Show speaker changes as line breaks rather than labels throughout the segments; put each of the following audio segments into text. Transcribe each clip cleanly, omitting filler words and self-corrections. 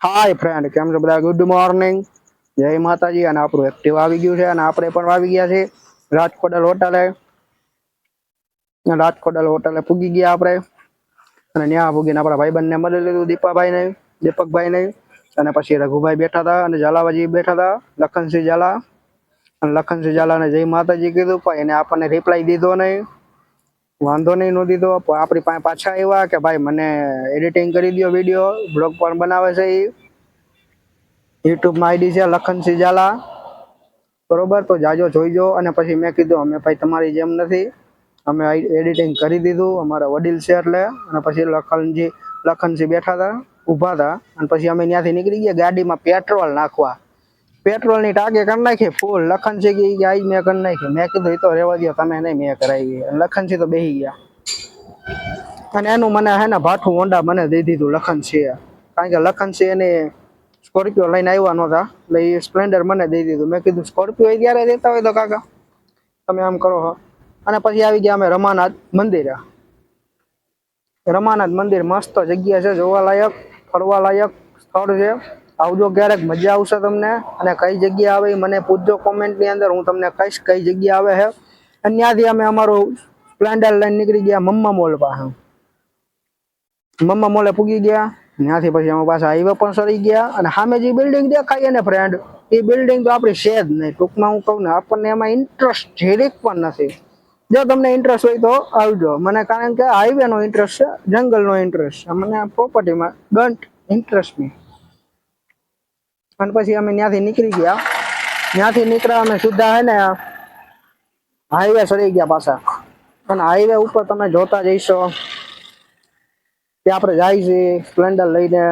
હાય friend, કેમ છો બધા? ગુડ મોર્નિંગ, જય માતાજી. અને આપણું એક્ટિવ આવી ગયું છે અને આપણે પણ આવી ગયા છે રાજકોટલ હોટલે. રાજકોટલ હોટલે પૂગી ગયા આપણે અને ત્યાં પૂગીને આપણા ભાઈબંધને મળી લીધું, દીપકભાઈને. અને પછી રઘુભાઈ બેઠા હતા અને ઝાલાવાજી બેઠા હતા, લખનસિંહ ઝાલા. અને લખનસિંહ ઝાલાને જય માતાજી કીધું, પણ એને આપણને રિપ્લાય દીધો નહીં. વાંધો નહીં, નો દીધો. આપણી પાસે પાછા આવ્યા કે ભાઈ મને એડિટિંગ કરી દો, વિડીયો બ્લોગ પણ બનાવે છે. યુટ્યુબમાં આઈડી છે લખનસિંહ ઝાલા, બરોબર? તો જાજો જોઈજો. અને પછી મેં કીધું અમે ભાઈ તમારી જેમ નથી, અમે એડિટિંગ કરી દીધું, અમારા વડીલ છે એટલે. અને પછી લખનસિંહ બેઠા હતા, ઊભા હતા. અને પછી અમે ત્યાંથી નીકળી ગયા ગાડીમાં પેટ્રોલ નાખવા. પેટ્રોલની ટાંકી કરી નાખી ફૂલ. લખનસિંહ કે આજ મેં કરી નાખી. મેં કીધું એ તો રહેવા દો, તમે નહીં, મેં કરાવી. લખનસિંહ તો બેસી ગયા. અને એનું મને હે ને ભાઠું હોન્ડા મને દઈ દીધું લખનસિંહે, કારણ કે લખનસિંહ એની સ્કોર્પિયો લઈને આવ્યા નહોતા, એટલે એ સ્પ્લેન્ડર મને દઈ દીધું. મેં કીધું સ્કોર્પિયો એ ત્યારે દેતા હોય તો કાકા તમે આમ કરો હો. અને પછી આવી ગયા અમે રમાનાથ મંદિરે. રમાનાથ મંદિર મસ્ત જગ્યા છે, જોવાલાયક, ફરવાલાયક સ્થળ છે. આવજો ક્યારેક, મજા આવશે તમને. અને કઈ જગ્યા આવે મને પૂછજો કોમેન્ટની અંદર, હું તમને કહીશ કઈ જગ્યા આવે છે. અને ત્યાંથી અમે અમારું સ્પ્લેન્ડર લઈને નીકળી ગયા મમ્મા મોલ પાસે. મમ્મા મોલે પૂગી ગયા. ત્યાંથી પછી અમે પાછા હાઈવે પણ સરી ગયા. અને સામે જે બિલ્ડિંગ દેખાય ને ફ્રેન્ડ, એ બિલ્ડિંગ તો આપણી છે જ નહીં. ટૂંકમાં હું કહું ને, આપણને એમાં ઇન્ટરેસ્ટ જરીક પણ નથી. જો તમને ઇન્ટરેસ્ટ હોય તો આવજો. મને કારણ કે હાઈવે નો ઇન્ટરેસ્ટ છે, જંગલનો ઇન્ટરેસ્ટ છે, મને પ્રોપર્ટીમાં ડોન્ટ ઇન્ટરેસ્ટ મી. અને પછી અમે ત્યાંથી નીકળી ગયા. ત્યાંથી નીકળ્યા અમે સીધા હે ને હાઈવે સરી ગયા પાછા. અને હાઈવે ઉપર તમે જોતા જઈશો કે આપણે જાય છે સ્પ્લેન્ડર લઈને.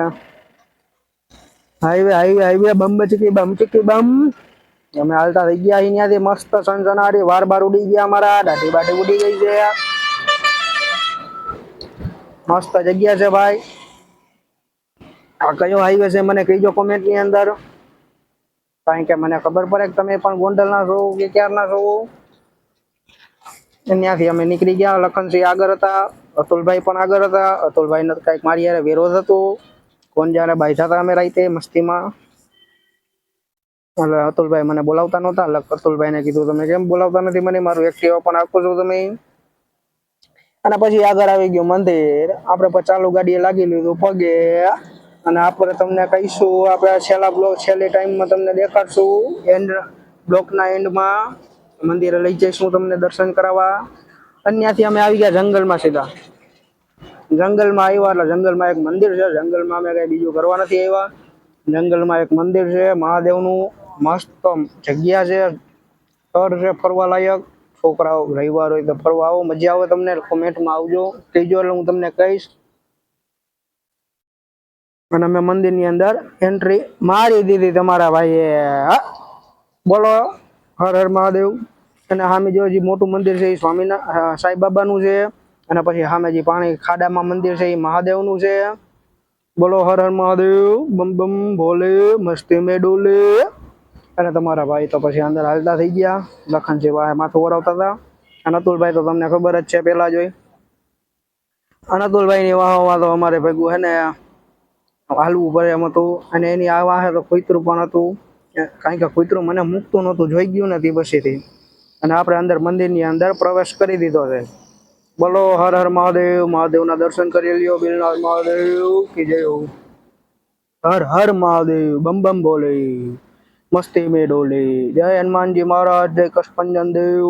હાઈવે હાઈવે હાઈવે બમ ચીકી બમ. અમે હાલતા થઈ ગયા અહીંયાથી મસ્ત સનસનાટી, વાર બાર ઉડી ગયા અમારા, દાઢી બાઢી ઉડી ગઈ છે. મસ્ત જગ્યા છે ભાઈ. આ કયો હાઈવે છે મને કહીજો કોમેન્ટ ની અંદર, કારણ કે મને ખબર પડે કે તમે પણ ગોંડલના છો કે ક્યારના છો. ત્યાંથી અમે નીકળી ગયા. લખનસિંહ આગળ હતા, અતુલભાઈ પણ આગળ હતા. અતુલભાઈ ને કઈક મારી યારે વિરોધ હતો. કોણ જાણે બાઈઠા હતા અમે રાઈતે મસ્તીમાં. એટલે અતુલભાઈ મને બોલાવતા નહોતા. અતુલભાઈ ને કીધું તમે કેમ બોલાવતા નથી મને, મારું એક્ટિવા પણ આપો છો તમે. અને પછી આગળ આવી ગયું મંદિર. આપણે ચાલુ ગાડીએ લાગી લીધું પગે. અને આપણે તમને કહીશું, આપણે છેલ્લી ટાઈમમાં તમને દેખાડશું, એન્ડ બ્લોકના એન્ડમાં મંદિરે લઈ જઈશું તમને દર્શન કરાવવા. અને ત્યાંથી અમે આવી ગયા જંગલમાં સીધા. જંગલમાં આવ્યા એટલે જંગલમાં એક મંદિર છે. જંગલમાં અમે કઈ બીજું કરવા નથી આવ્યા. જંગલમાં એક મંદિર છે મહાદેવનું, મસ્ત જગ્યા છે, સ્થળ છે ફરવા લાયક. છોકરાઓ રવિવાર હોય તો ફરવા આવો, મજા આવે તમને. કોમેન્ટમાં આવજો, કહીજો એટલે હું તમને કહીશ. અને અમે મંદિરની અંદર એન્ટ્રી મારી દીધી તમારા ભાઈએ. બોલો હર હર મહાદેવ. અને સામે જો જે મોટું મંદિર છે એ સાંઈ બાબાનું છે. અને પછી સામે જે પાણી ખાડામાં મંદિર છે એ મહાદેવનું છે. બોલો હર હર મહાદેવ, બમ બમ ભોલે, મસ્તી મે ડોલે. અને તમારા ભાઈ તો પછી અંદર હાલતા થઈ ગયા. લખનસિંહ ભાઈ માથું વરાવતા હતા. અને અતુલભાઈ તો તમને ખબર જ છે પેલા જોઈ. અને અતુલભાઈ ની વાહ તો અમારે ભેગું હે ને હાલવું પડે એમ હતું. અને એની આ વાહે તો કૂતરું પણ હતું, કારણ કે કૂતરું મને મૂકતું નહોતું, જોઈ ગયું નથી પછીથી. અને આપણે અંદર મંદિરની અંદર પ્રવેશ કરી દીધો છે. બોલો હર હર મહાદેવ. મહાદેવના દર્શન કરી લ્યો. બિલનાથ મહાદેવ કી જય હો. હર હર મહાદેવ, બમ બમ બોલે, મસ્તી મે ડોલે. જય હનુમાનજી મહારાજ, જય કષ્ટભંજન દેવ.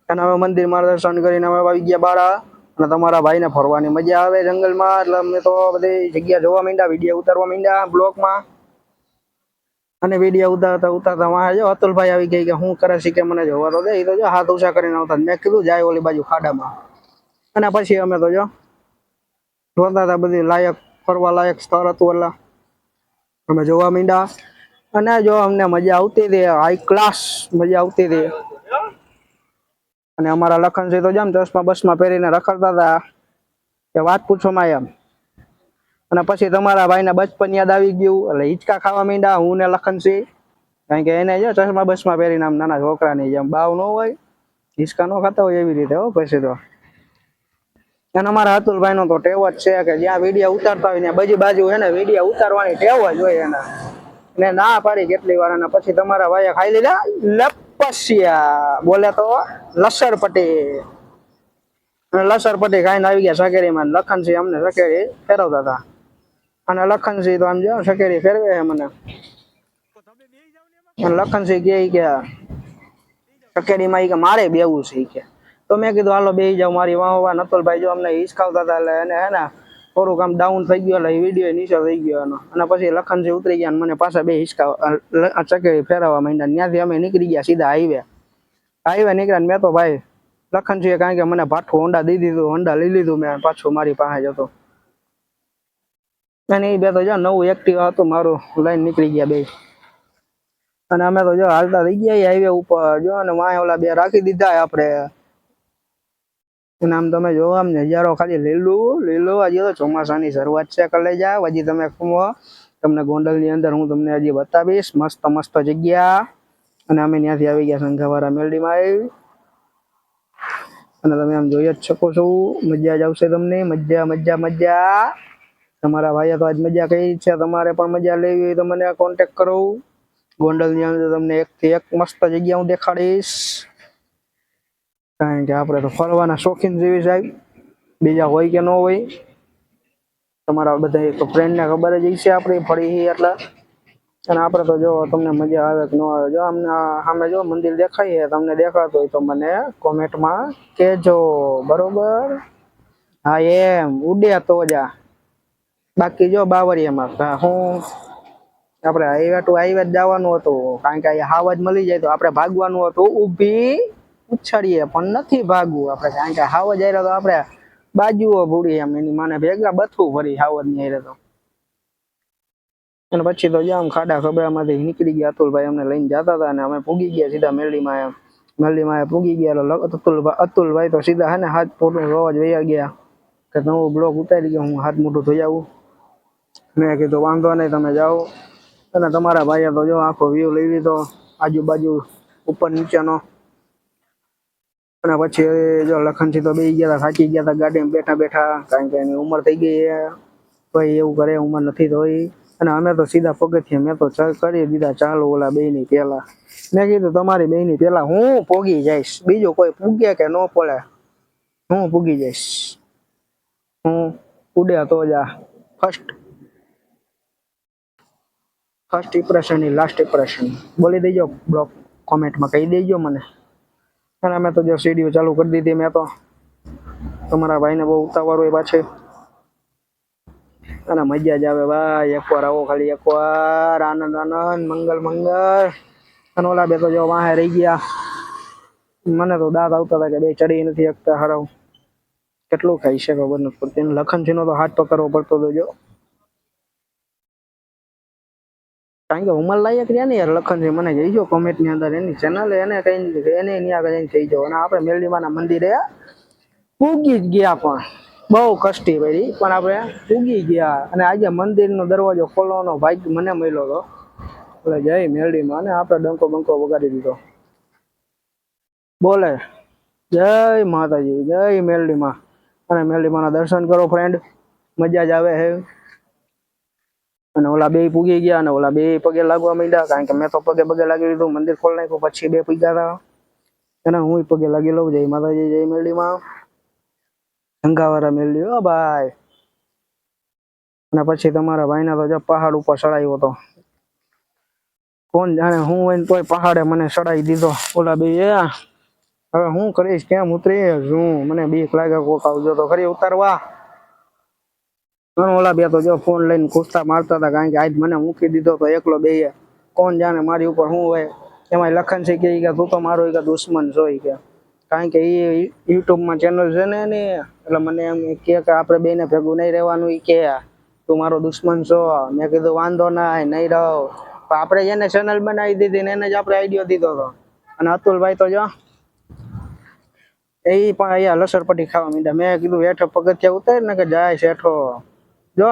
અને અમે મંદિરમાં દર્શન કરીને અમે આવી ગયા બાળા. અને તમારા ભાઈને ફરવાની મજા આવે જંગલમાં, એટલે અમે તો બધી જગ્યા જોવા માંડ્યા, વિડીયો ઉતારવા માંડ્યા બ્લોકમાં. અને વિડીયો ઉતારતા વાહ જો અતુલભાઈ આવી ગઈ કે હું કરે છે કે મને જોવા તો દે. એ તો જો હાથ ઊંચા કરીને આવતા. મેં કીધું જાય ઓલી બાજુ ખાડામાં. અને પછી અમે તો જો જોતા હતા, બધી લાયક ફરવા લાયક સ્થળ હતું. એટલે અમે જોવા માંડ્યા. અને જો અમને મજા આવતી હતી, હાઈ ક્લાસ મજા આવતી હતી. અને અમારા લખનસિંહ તો જેમ ચશ્મા બસમાં પહેરીને રખડતા હતા કે વાત પૂછોમાં એમ. અને પછી તમારા ભાઈને બચપન યાદ આવી ગયું, એટલે હિંચકા ખાવા માંડ્યા હું ને લખનસિંહ. કારણ કે એને જો ચશ્મા બસમાં પહેરીને આમ નાના છોકરાની જેમ બાવ ન હોય, હિંચકા ન ખાતા હોય એવી રીતે હો. પછી તો અને અમારા અતુલભાઈ નો તો ટેવ જ છે કે જ્યાં વિડીયો ઉતારતા હોય ને બધી બાજુ હે ને વિડીયો ઉતારવાની ટેવ જ હોય એના. ને ના પાડી કેટલી વાર અને પછી તમારા ભાઈએ ખાઈ લીધા લપસિયા બોલે તો લસરપટ્ટી. અને લસરપટ્ટી ખાઈને આવી ગયા સકેરીમાં. લખનસિંહ અમને સકેરી ફેરવતા હતા અને લખનસિંહ તો આમ જો સકેરી ફેરવે છે મને. અને લખનસિંહ કે સકેરીમાં કે મારે બેવું છે કે તો મેં કીધું હાલો બેસી જાવ મારી વાહ નતુલભાઈ જો અમને હિસકાવતા હતા એટલે એને હે ને થોડુંક આમ ડાઉન થઈ ગયો એટલે વિડીયો નીચે થઈ ગયો એનો. અને પછી લખનસિંહ ઉતરી ગયા અને મને પાછા બે હિસકાવ ચકેરી ફેરવવા માંડ્યા. ત્યાંથી અમે નીકળી ગયા સીધા હાઈવે નીકળ્યા. મેં તો ભાઈ લખનસિંહે કારણ કે મને પાછું હોન્ડા દઈ દીધું, હોન્ડા લઈ લીધું મેં પાછું મારી પાસે જ હતો. અને એ બે તો જો નવું એક્ટિવા હતું મારું લઈને નીકળી ગયા બે. અને અમે તો જો હાલતા થઈ ગયા હાઈવે ઉપર જો અને વાંહે ઓલા બે રાખી દીધા આપણે. અને આમ તમે જોવો આમ નજારો ખાલી લીલું હજી તો ચોમાસાની શરૂઆત છે કલેજા. હજી તમે તમને ગોંડલની અંદર હું તમને હજી બતાવીશ મસ્ત જગ્યા. અને અમે ત્યાંથી આવી ગયા સંઘાવાળા મેલડીમાં અને તમે આમ જોઈ જ શકો છો. મજા જ આવશે તમને, મજા. તમારા ભાઈએ તો આજ મજા કરી છે, તમારે પણ મજા લેવી હોય તો મને કોન્ટેક્ટ કરો. ગોંડલની અંદર તમને એકથી એક મસ્ત જગ્યા હું દેખાડીશ. કારણ કે આપણે તો ફરવાના શોખીન જેવી સાહેબ, બીજા હોય કે ન હોય. તમારા બધા તો ફ્રેન્ડને ખબર જ છે આપણે ફરી એટલે. અને આપણે તો જો તમને મજા આવે કે ન આવે. જો અમને સામે જો મંદિર દેખાય તમને દેખાતું હોય તો મને કોમેન્ટમાં કેજો બરોબર. હા એમ ઉડે તો જા. બાકી જો બાવળિયામાં હું આપણે હાઈવે ટુ હાઈવે જવાનું હતું કારણ કે અહીંયા હાવજ મળી જાય તો આપણે ભાગવાનું હતું ઊભી ઉછળીએ પણ નથી ભાગવું આપણે કારણ કે હાવજ આવ્યા તો આપણે બાજુઓ ભૂડી એમ એની માને ભેગા બથવું ફરી હાવજ ની હારે તો. અને પછી તો આમ ખાડા ખબરામાંથી નીકળી ગયા. અતુલભાઈ અમને લઈને જતા હતા અને અમે પૂગી ગયા સીધા મેલડીમાં પૂગી ગયા. અતુલભાઈ તો સીધા હે ને હાથ પોટું રોજ વૈયા ગયા કે નવો બ્લોક ઉતારી ગયો હું હાથ મોટું ધોઈ આવું. મેં કીધું વાંધો નહીં તમે જાઓ. અને તમારા ભાઈએ તો જો આખો વ્યૂ લઈ લીધો આજુબાજુ ઉપર નીચેનો. અને પછી જો લખનસિંહ તો બેસી ગયા હતા, થાકી ગયા હતા ગાડીમાં બેઠા કારણ કે એની ઉંમર થઈ ગઈ તો એવું કરે ઉંમર નથી થઈ. અને અમે તો સીધા પગથિયા મેં તો કરી દીધા ચાલુ ઓલા બેની પેલા. મેં કીધું તમારી બેની પેલા હું પોગી જઈશ, બીજું કોઈ પૂગે કે ન પડે હું પૂગી જઈશ. હું ઉડે તો જા first impression is last impression બોલી દેજો બ્લોક કોમેન્ટમાં કહી દેજો મને. અને અમે તો જો સીડીઓ ચાલુ કરી દીધી મેં તો. તમારા ભાઈને બહુ ઉતાવળ હોય પાછી અને મજા જ આવે ભાઈ. એકવાર આવો ખાલી એકવાર આનંદ મંગલ. અને ઓલા બે તો જો વાહે રહી ગયા. મને તો દાંત આવતા હતા કે બે ચડી નથી શકતા હરાવ. કેટલું ખાઈ છે ખબર નથી પડતી. લખનસિંહ નો તો હાથ પકડવો પડતો હતો જો કારણ કે ઉંમર લાયક રહ્યા ને યાર. લખનસિંહ મને કહીજો કોમેન્ટ ની અંદર એની ચેનલ એને કઈ એને આગળ જઈને થઈ જાવ. અને આપણે મેલડીમાના મંદિરે પૂગી જ ગયા પણ બહુ કષ્ટી પડી પણ આપણે પૂગી ગયા. અને આજે મંદિરનો દરવાજો ખોલવાનો ભાગ્ય મને મળ્યો હતો એટલે જય મેલડીમાં. અને આપણે ડંકો બંકો વગાડી દીધો બોલે જય માતાજી જય મેલડીમાં. અને મેલડીમાના દર્શન કરો ફ્રેન્ડ, મજા જ આવે હે. અને ઓલા બે પૂગી ગયા અને ઓલા બે પગે લાગવા માંડ્યા કારણ કે મેં તો પગે લાગી લીધું. મંદિર ખોલી નાખ્યું પછી બે પૂગ્યા હતા અને હું પગે લાગી લઉં. જય માતાજી જય મેલડીમાં. સંઘાવાળા મેલડી હો ભાઈ. અને પછી તમારા ભાઈને તો જો પહાડ ઉપર ચડાવ્યો હતો. કોણ જાણે હું હોય ને તોય પહાડે મને ચડાવી દીધો. ઓલા બે હવે હું કરીશ કેમ ઉતરીશ હું, મને બીક લાગે કોક આવજો તો ખરી ઉતારવા. ઓલા બે તો જો ફોન લઈને કૂદકા મારતા હતા કારણ કે આજ મને મૂકી દીધો તો એકલો બે. કોણ જાણે મારી ઉપર શું હોય. એમાં લખનસિંહ કે તું તો મારો દુશ્મન છો કે કારણ કે એ યુટ્યુબમાં ચેનલ છે ને એની એટલે મને એમ કે આપણે બેને ભેગું નહીં રહેવાનું કે તું મારો દુશ્મન છો. મેં કીધું વાંધો નહીં રહો. આપણે એને ચેનલ બનાવી દીધી ને એને જ આપણે આઈડિયો દીધો હતો. અને અતુલભાઈ તો જો એ પણ અહીંયા લસરપટ્ટી ખાવા માંડ્યા. મેં કીધું હેઠો પગથિયા ઉતાર ને કે જાય શેઠો જો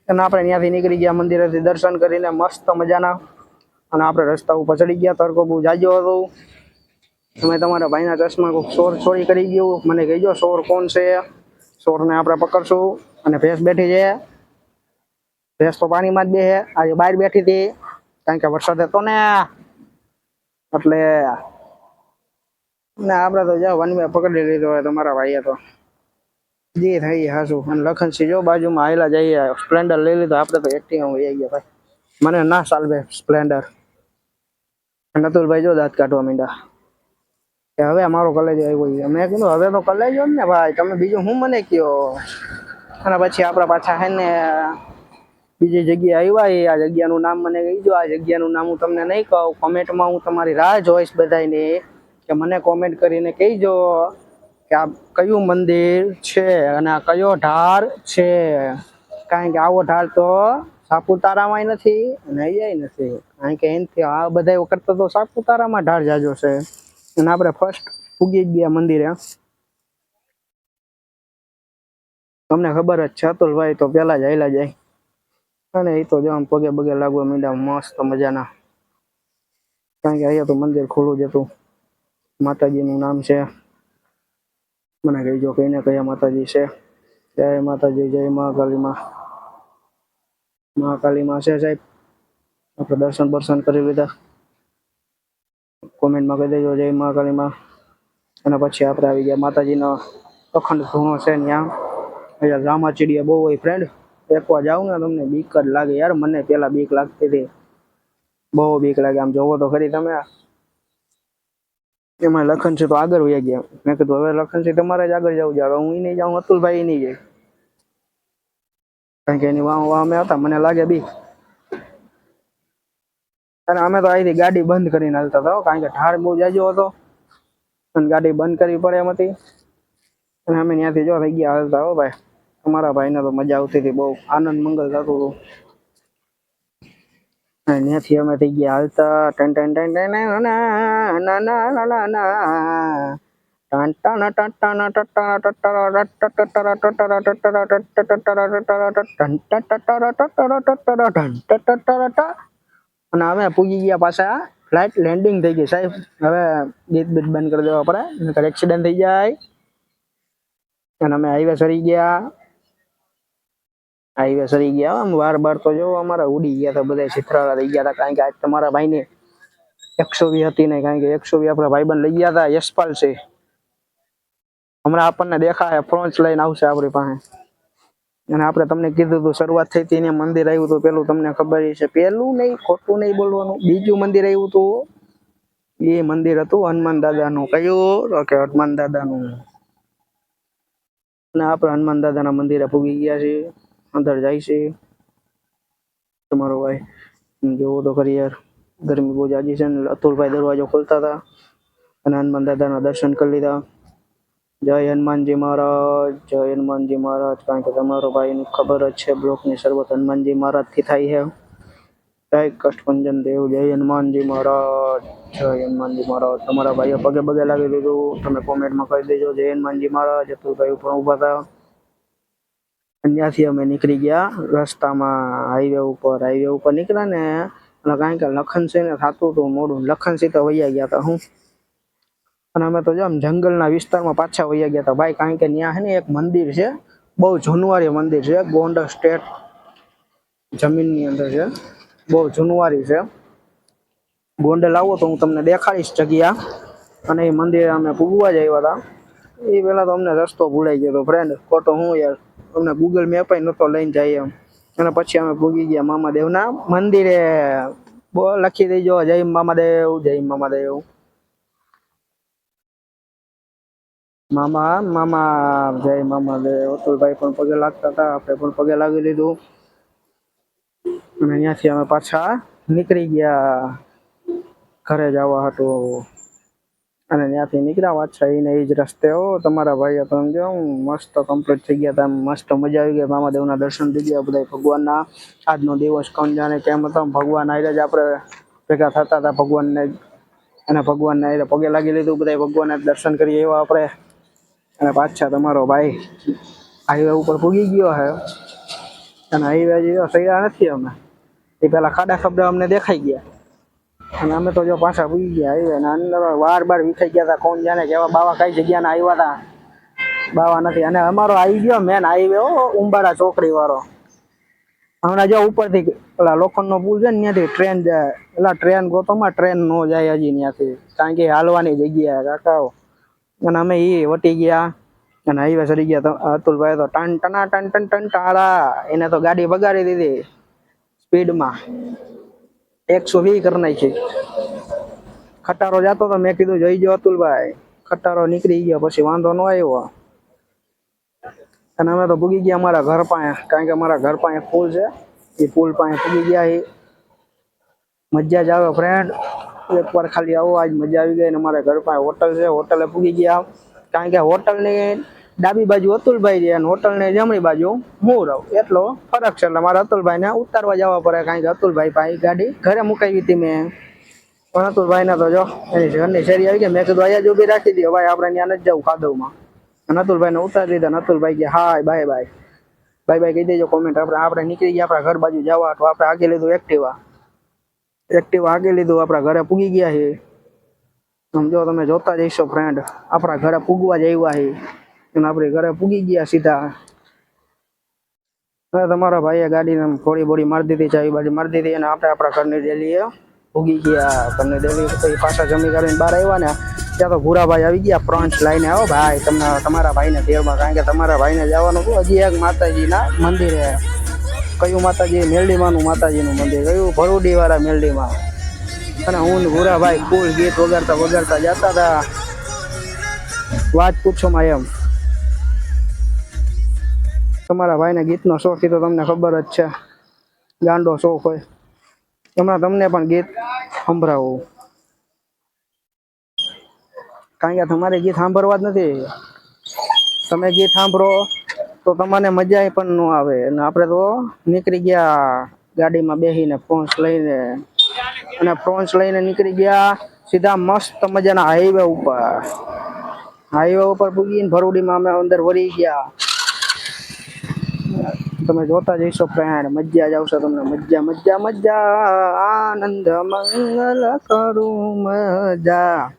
અને આપણે ત્યાંથી નીકળી ગયા મંદિરેથી દર્શન કરીને મસ્ત મજાના. અને આપણે રસ્તા ઉપર ચડી ગયા. તડકો બહુ જાજો હતો. તમે તમારા ભાઈના ચશ્મા ચોરી કરી ગયું મને કહેજો ચોર કોણ છે. ચોરને આપણે પકડશું. અને ભેંસ બેઠી છે, ભેંસ તો પાણીમાં જ બેસે, આજે બહાર બેઠી હતી કારણ કે વરસાદ હતો ને, એટલે ને આપણે તો જાઓ વનવે પકડી લીધો હોય તમારા ભાઈએ તો જે થઈ હાસું. અને લખનસિંહ જો બાજુમાં હાયલા જઈએ, સ્પ્લેન્ડર લઈ લીધો, આપણે તો એક્ટિવા વહી ગયા ભાઈ, મને ના ચાલવે સ્પ્લેન્ડર. નતુલભાઈ જો દાંત કાઢવા માંડ્યા કે હવે મારો કલેજો આવ્યો છે. મેં કીધું હવે તો કલેજો જ ને ભાઈ, તમે બીજું હું મને કયો. અને પછી આપણા પાછા હે ને બીજી જગ્યાએ આવ્યા. આ જગ્યાનું નામ મને કહી દો. આ જગ્યાનું નામ હું તમને નહીં કહું, કોમેન્ટમાં હું તમારી રાહ જોઈશ બધાને કે મને કોમેન્ટ કરીને કહેજો કે આ કયું મંદિર છે અને આ કયો ઢાળ છે. કારણ કે આવો ઢાળ તો સાપુતારામાં નથી અને અહીંયા નથી, કારણ કે એનાથી આ બધા કરતા તો સાપુતારામાં ઢાળ જાજો છે. અને આપણે ફર્સ્ટ પૂગી ગયા મંદિરે. તમને ખબર જ છે અતુલભાઈ તો પેલા જ હાલ્યા જાય, અને એ તો જો આમ પગે બગે લાગવા માંડ્યા મસ્ત મજાના, કારણ કે અહીંયા તો મંદિર ખુલ્લું જ હતું. માતાજીનું નામ છે, મને કહીજો કઈને કયા માતાજી છે. જય માતાજી, જય મહાકાલીમાં. મહાકાલીમાં છે સાહેબ. આપણે દર્શન બર્શન કરી લીધા. કોમેન્ટમાં કહી દેજો જય મહાકાલીમાં. અને પછી આપણે આવી ગયા માતાજીનો અખંડ ધૂણો છે ત્યાં. અહીંયા રામાચીડિયા બહુ હોય ફ્રેન્ડ, એકવાર જાવ ને તમને બીક જ લાગે યાર. મને પેલા બીક લાગતી હતી, બહુ બીક લાગે. આમ જોવો તો ખરી તમે. એમાં લખનસિંહ તો આગળ વહી ગયા. મેં કીધું હવે લખનસિંહ તમારે જ આગળ જવું જાય, હું નહીં જાઉં, અતુલભાઈ નહીં જાય, કારણ કે એની વાહ અમે હતા, મને લાગે બીક. અને અમે તો અહીંથી ગાડી બંધ કરીને હાલતા હતા, કારણ કે ઢાળ બહુ જાજો હતો અને ગાડી બંધ કરવી પડે એમ હતી. અને અમે ત્યાંથી જો થઈ ગયા હાલતા. હો ભાઈ, તમારા ભાઈને તો મજા આવતી હતી, બહુ આનંદ મંગલ થતું હતું. ત્યાંથી અમે થઈ ગયા હાલતા. ટન ટન ટન ટન ના ના ના ના અને અમે પૂગી ગયા પાછા. ફ્લાઇટ લેન્ડિંગ થઈ ગઈ સાહેબ. હવે ગીત બીત બંધ કરી દેવા પડે, નકર એક્સિડન્ટ થઈ જાય. અને અમે હાઈવે સરી ગયા. હાઈવે સરી ગયા. આમ વાર બાર તો જો અમારા ઉડી ગયા હતા, બધા છિત્રાળા થઈ ગયા હતા, કારણ કે આજ તમારા ભાઈને 120 હતી નહીં, કારણ કે 120 આપણા ભાઈબંધ લઈ ગયા હતા યશપાલ છે. હમણાં આપણને દેખાય ફ્રોન્ચ લઈને આવશે આપણી પાસે. અને આપણે તમને કીધું હતું શરૂઆત થઈ હતી ને મંદિર આવ્યું હતું પેલું, તમને ખબર છે. પેલું નહીં, ખોટું નહીં બોલવાનું, બીજું મંદિર આવ્યું હતું. એ મંદિર હતું હનુમાન દાદાનું. કયું કે હનુમાન દાદાનું. અને આપણે હનુમાન દાદાના મંદિરે પૂગી ગયા છીએ, અંદર જાય છે તમારો ભાઈ. જોવો તો ખરી યાર, ગરમી બહુ જાજી છે ને. અતુલભાઈ દરવાજો ખોલતા હતા અને હનુમાન દાદાના દર્શન કરી લીધા. જય હનુમાનજી મહારાજ, જય હનુમાનજી મહારાજ. કારણ કે તમારો ભાઈની ખબર જ છે બ્લોકની શરૂઆત હનુમાનજી મહારાજથી થાય છે. જય કષ્ટભંજન દેવ, જય હનુમાનજી મહારાજ, જય હનુમાનજી મહારાજ. તમારા ભાઈએ પગે પગે લાગી દીધું. તમે કોમેન્ટમાં કહી દેજો જય હનુમાનજી મહારાજ. અતુલભાઈ ઉપર ઊભા હતા. ત્યાંથી અમે નીકળી ગયા રસ્તામાં, હાઈવે ઉપર નીકળ્યા ને. અને કારણ કે લખનસિંહ ને થતું હતું મોડું, લખનસિંહ તો વૈયા ગયા હતા હું. અને અમે તો જો આમ જંગલના વિસ્તારમાં પાછા વૈયા ગયા હતા ભાઈ, કારણ કે ત્યાં છે ને એક મંદિર છે, બહુ જૂનવારી મંદિર છે, ગોંડલ સ્ટેટ જમીનની અંદર છે, બહુ જૂનવારી છે. ગોંડલ આવો તો હું તમને દેખાડીશ જગ્યા. અને એ મંદિર અમે પૂગવા જ આવ્યા હતા. એ પેલા તો અમને રસ્તો ભૂલાઈ ગયો હતો ફ્રેન્ડ, ખોટો હું યાર, અમને ગૂગલ મેપ નતો લઈને જાય એમ. અને પછી અમે પૂગી ગયા મામાદેવના મંદિરે. લખી દેજો જય મામાદેવ, જય મામાદેવ. મામા જય મામાદેવ. અતુલભાઈ પણ પગે લાગતા હતા, આપણે પણ પગે લાગી લીધું. અને અહીંયાથી અમે પાછા નીકળી ગયા ઘરે જવા હતું. અને ત્યાંથી નીકળ્યા પાછા એને એ જ રસ્તે. તમારા ભાઈએ તો સમજો મસ્ત કમ્પ્લીટ થઈ ગયા હતા, મસ્ત મજા આવી ગઈ. મામાદેવના દર્શન થઈ ગયા બધા ભગવાનના. આજનો દિવસ કોણ જાણે કેમ હતો, ભગવાન આરે જ આપણે ભેગા થતા હતા ભગવાનને. અને ભગવાનને આરે પગે લાગી લીધું બધા, ભગવાનના દર્શન કરીએ એવા આપણે. અને પાછા તમારો ભાઈ હાઈવે ઉપર પૂગી ગયો છે. અને હાઈવે જેવા સૈડા નથી અમે, એ પેલા ખાડા ખબડા અમને દેખાઈ ગયા. અને અમે તો જો પાછા પૂગી ગયા હાઈવે. અને અંદર વાર વિખાઈ ગયા હતા, કોણ જાણે કેવા બાવા કઈ જગ્યાના આવ્યા હતા. બાવા નથી. અને અમારો આવી ગયો મેન હાઈવે ઉંબાડા ચોકડી વાળો. હમણાં જો ઉપરથી પેલા લોખંડનો પુલ છે ને ત્યાંથી ટ્રેન જાય. પેલા ટ્રેન ગોતોમાં ટ્રેન નો જાય હજી ત્યાંથી, કારણ કે હાલવાની જગ્યા કાકાઓ. અને અમે એ વટી ગયા અને હાઈવે ચડી ગયા. અતુલભાઈ તો ટન ટના ટન ટન ટન ટાળા, એને તો ગાડી બગાડી દીધી સ્પીડમાં, 120 કરી નાખી. ખટારો જતો તો મેં કીધું જોઈ ગયો અતુલભાઈ, ખટારો નીકળી ગયો, પછી વાંધો ન આવ્યો. અને અમે તો પૂગી ગયા અમારા ઘર પાસે, કારણ કે અમારા ઘર પાસે પુલ છે, એ પુલ પાસે પૂગી ગયા. એ મજા જ આવે ફ્રેન્ડ, એકવાર ખાલી આવો, આજ મજા આવી ગઈ. અને અમારા ઘર પાસે હોટલ છે, હોટલે પૂગી ગયા. કારણ કે હોટલની ડાબી બાજુ અતુલભાઈ છે અને હોટલની જમણી બાજુ હું રહું, એટલો ફરક છે. એટલે મારે અતુલભાઈને ઉતારવા જવા પડે, કારણ કે અતુલભાઈ પાસે ગાડી ઘરે મુકાવી હતી મેં. પણ અતુલભાઈને તો જો એની ઘરની શેરી આવી ગઈ. મેં કીધું અહીંયા જ ઊભી રાખી દો ભાઈ, આપણે ત્યાં નથી જવું ખાધુમાં. અને અતુલભાઈને ઉતારી દીધા. અતુલભાઈ કે hi bye bye bye bye કહી દેજો કોમેન્ટ. આપણે નીકળી ગયા આપણા ઘર બાજુ જવા. તો આપણે આગળ લીધું એક્ટિવા આગળ લીધું, આપણા ઘરે પૂગી ગયા છે. સમજો, તમે જોતા જઈશો ફ્રેન્ડ, આપણા ઘરે પૂગવા જ આવ્યા છે અને આપણે ઘરે પૂગી ગયા સીધા. હવે તમારા ભાઈએ ગાડીને થોડી બોડી મારી દીધી, ચાવી બાજી મારી દીધી, અને આપણે આપણા ઘરની ડેલીએ પૂગી ગયા. ઘરની ડેલી પછી પાછા જમી કરીને બહાર આવ્યા ને, ત્યાં તો ભૂરાભાઈ આવી ગયા ફ્રન્ટ લાઈને. આવો ભાઈ, તમને તમારા ભાઈને તેરમાં, કારણ કે તમારા ભાઈને જવાનું હતું હજી એક માતાજીના મંદિરે. કયું માતાજી? મેલડીમાનું માતાજીનું મંદિર. કયું? ભરૂડી વાળા મેલડીમાં. અને હું ભૂરાભાઈ ફૂલ ગીત વગાડતા વગાડતા જતા હતા, વાત પૂછો માં એમ. તમારા ભાઈને ગીતનો શોખ તો તમને ખબર જ છે, ગાંડો શોખ હોય. હમણાં તમને પણ ગીત સંભળાવું, કારણ કે તમારે ગીત સાંભળવા જ નથી. તમે ગીત સાંભળો તો તમને મજા પણ ન આવે. અને આપણે તો નીકળી ગયા ગાડીમાં બેસીને ફોન્સ લઈને, અને ફોન્સ લઈને નીકળી ગયા સીધા મસ્ત મજાના હાઈવે ઉપર. હાઈવે ઉપર પૂગીને ભરૂડીમાં અમે અંદર વળી ગયા. તમે જોતા જઈશો ફ્રેન્ડ, મજા જ આવશે તમને. મજા મજા મજા, આનંદ મંગલ કરું મજા.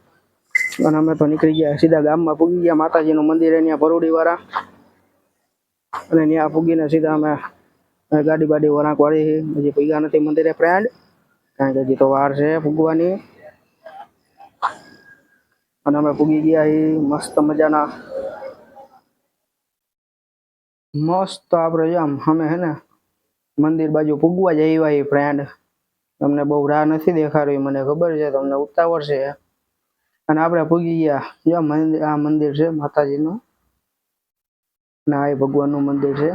અને અમે તો નીકળી ગયા સીધા ગામમાં પૂગી ગયા. માતાજીનું મંદિર ત્યાં ભરૂડી વાળા, અને ત્યાં પૂગીને સીધા અમે ગાડી બાડી વરાંક વાળી. હજી પૂગ્યા નથી મંદિરે ફ્રેન્ડ, કારણ કે હજી તો વાર છે પૂગવાની. અને અમે પૂગી ગયા એ મસ્ત મજાના, મસ્ત આપણે જો આમ અમે હે ને મંદિર બાજુ પૂગવા જ આવ્યા ફ્રેન્ડ. તમને બહુ રાહ નથી દેખાડવી, મને ખબર છે તમને ઉતાવળ છે. અને આપણે પૂગી ગયા જો આ મંદિર છે માતાજીનું, અને આ ભગવાનનું મંદિર છે.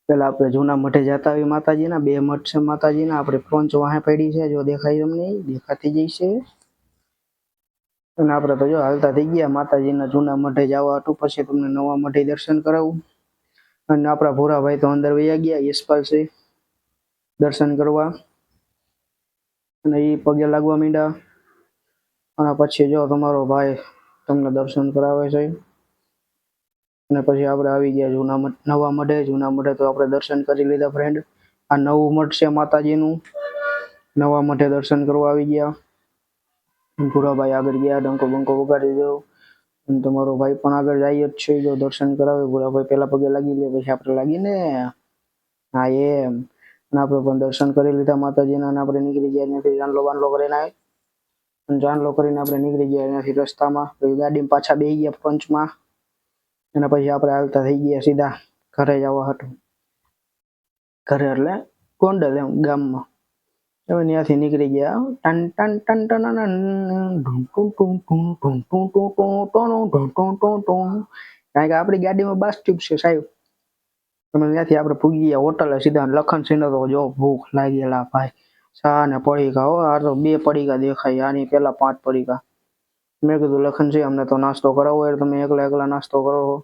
પેલા આપણે જૂના મઠે જતા આવી માતાજીના, 2 મઠ છે માતાજીના. આપણે ફ્રોન્ચ વાહે પડી છે, જો દેખાય તમને, દેખાતી જઈશે. અને આપણે તો જો હાલતા થઈ ગયા માતાજીના જૂના મઠે જવા હતું, પછી તમને નવા મઠે દર્શન કરાવું. અને આપણા ભૂરાભાઈ તો અંદર વયા ગયા યશપાલ છે દર્શન કરવા, અને એ પગે લાગવા માંડ્યા. અને પછી જો તમારો ભાઈ તમને દર્શન કરાવે છે. અને પછી આપણે આવી ગયા નવા મઢે. જૂના મઢે તો આપણે દર્શન કરી લીધા ફ્રેન્ડ. આ નવું મઠ છે માતાજીનું, નવા મઠે દર્શન કરવા આવી ગયા. ભૂરાભાઈ આગળ ગયા, ડંકો બંકો વગાડી દીધો. અને તમારો ભાઈ પણ આગળ જાય જ છે, જો દર્શન કરાવે. ભૂરાભાઈ પેલા પગે લાગી લે, પછી આપણે લાગીને. હા એમ. અને આપણે પણ દર્શન કરી લીધા માતાજીના, અને આપણે નીકળી ગયા ત્યાંથી જાનલો બાનલો કરીને. જાનલો કરીને આપણે નીકળી ગયા ત્યાંથી રસ્તામાં. પછી ગાડીમાં પાછા બેસી ગયા પંચમાં. અને પછી આપણે હાલતા થઈ ગયા સીધા ઘરે જવા હતું. ઘરે એટલે ગોંડલ એમ ગામમાં. હવે ત્યાંથી નીકળી ગયા ટન ટન ટન ટન. કારણ કે આપણી ગાડીમાં 22 ટ્યુબ છે સાહેબ. તમે ત્યાંથી આપણે પૂગી ગયા હોટલે સીધા. લખનસિંહ તો જો ભૂખ લાગેલા ભાઈ, ચા ને પડીકા. આ તો 2 પડીકા દેખાય, આની પેલા 5 પડીકા. મેં કીધું લખનસિંહ અમને તો નાસ્તો કરાવો યાર, તમે એકલા નાસ્તો કરો છો.